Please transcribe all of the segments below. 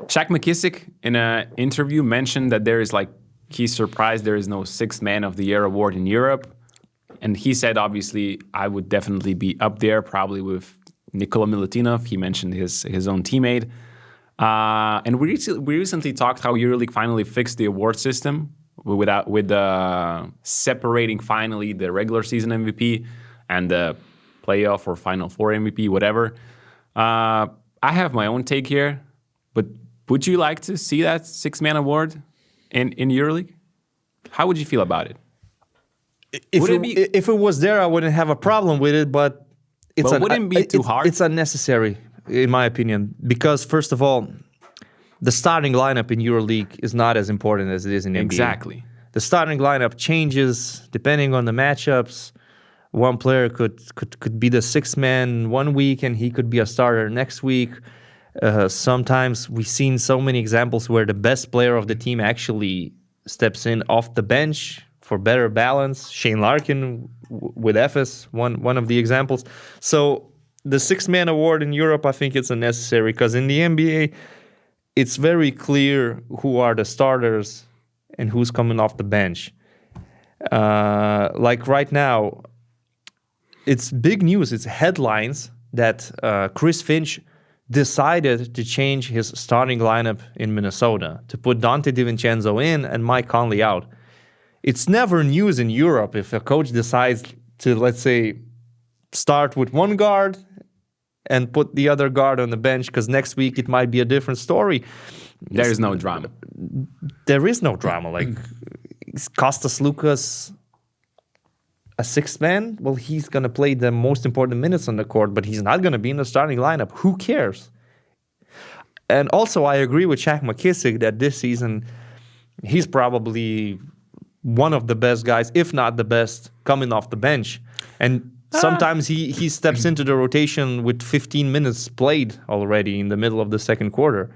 Shaq McKissick, in an interview, mentioned that he's surprised there is no Sixth Man of the Year award in Europe. And he said, obviously, I would definitely be up there, probably with Nikola Milutinov. He mentioned his own teammate. And we recently talked how EuroLeague finally fixed the award system with separating finally the regular season MVP and the playoff or Final Four MVP, whatever. I have my own take here, but would you like to see that Six-Man award in EuroLeague? How would you feel about it? If it was there, I wouldn't have a problem with it, but wouldn't it be too hard? It's unnecessary, in my opinion, because first of all, the starting lineup in EuroLeague is not as important as it is in NBA. Exactly. The starting lineup changes depending on the matchups. One player could be the sixth man one week, and he could be a starter next week. Sometimes we've seen so many examples where the best player of the team actually steps in off the bench for better balance. Shane Larkin with Efes, one of the examples. So the six-man award in Europe, I think it's unnecessary because in the NBA, it's very clear who are the starters and who's coming off the bench. Like right now, it's big news. It's headlines that Chris Finch decided to change his starting lineup in Minnesota to put Dante DiVincenzo in and Mike Conley out. It's never news in Europe if a coach decides to, let's say, start with one guard and put the other guard on the bench because next week it might be a different story. There is no drama. There is no drama. Like, is Kostas Lukas a sixth man? Well, he's going to play the most important minutes on the court, but he's not going to be in the starting lineup. Who cares? And also, I agree with Shaq McKissick that this season, he's probably one of the best guys, if not the best, coming off the bench. And sometimes he steps into the rotation with 15 minutes played already in the middle of the second quarter.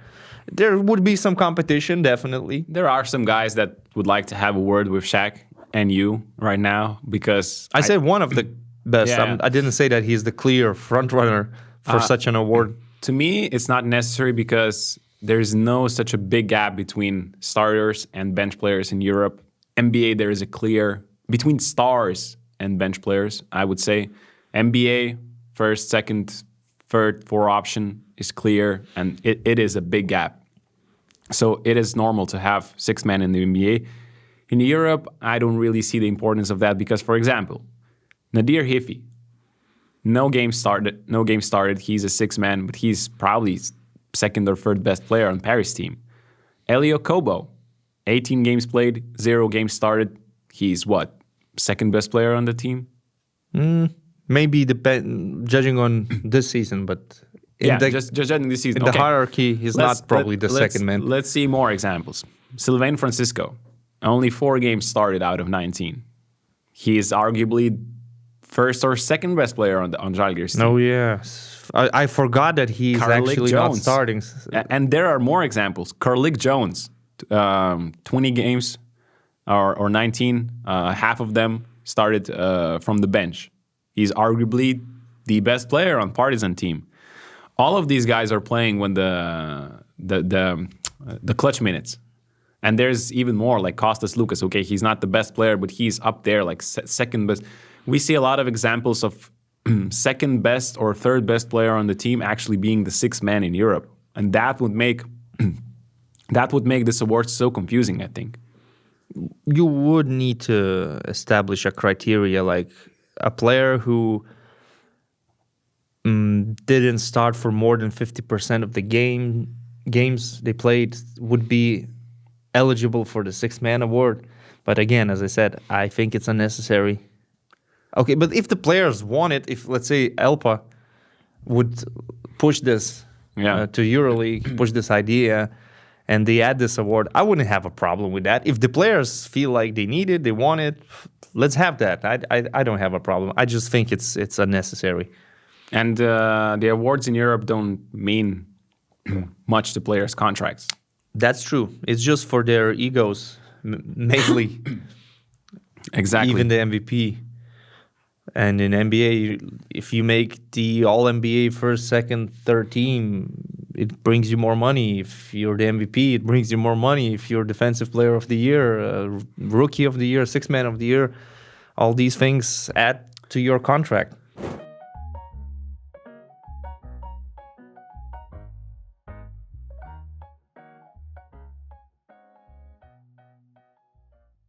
There would be some competition, definitely. There are some guys that would like to have a word with Shaq and you right now because I said one of the best. Yeah. I didn't say that he's the clear front runner for such an award. To me, it's not necessary because there's no such a big gap between starters and bench players in Europe. NBA, there is a clear between stars and bench players, I would say. NBA, first, second, third, four option is clear, and it is a big gap. So it is normal to have six men in the NBA. In Europe, I don't really see the importance of that because, for example, Nadir Hifi, no game started. He's a six man, but he's probably second or third best player on Paris team. Elio Kobo, 18 games played, 0 games started. He's what? Second best player on the team? Maybe judging on this season, but just judging this season. In the hierarchy, he's not probably the second man. Let's see more examples. Sylvain Francisco, only 4 games started out of 19. He is arguably first or second best player on Žalgiris team. Oh, yes. I forgot that he's Carlik actually Jones. not starting. And there are more examples. Carlik Jones, 20 games or 19, half of them started from the bench. He's arguably the best player on Partizan team. All of these guys are playing when the clutch minutes. And there's even more, like Kostas Lukas. Okay, he's not the best player, but he's up there, like second best. We see a lot of examples of second best or third best player on the team actually being the sixth man in Europe. And that would make this award so confusing, I think. You would need to establish a criteria, like a player who didn't start for more than 50% of the games they played would be eligible for the sixth-man award. But again, as I said, I think it's unnecessary. Okay, but if the players want it, if, let's say, Elpa would push this to EuroLeague, push this idea, and they add this award, I wouldn't have a problem with that. If the players feel like they need it, they want it, let's have that. I don't have a problem. I just think it's unnecessary. And the awards in Europe don't mean much to players' contracts. That's true. It's just for their egos, mainly. Exactly. Even the MVP. And in NBA, if you make the All-NBA first, second, third team, it brings you more money. If you're the MVP, it brings you more money. If you're Defensive Player of the Year, Rookie of the Year, Sixth Man of the Year, all these things add to your contract.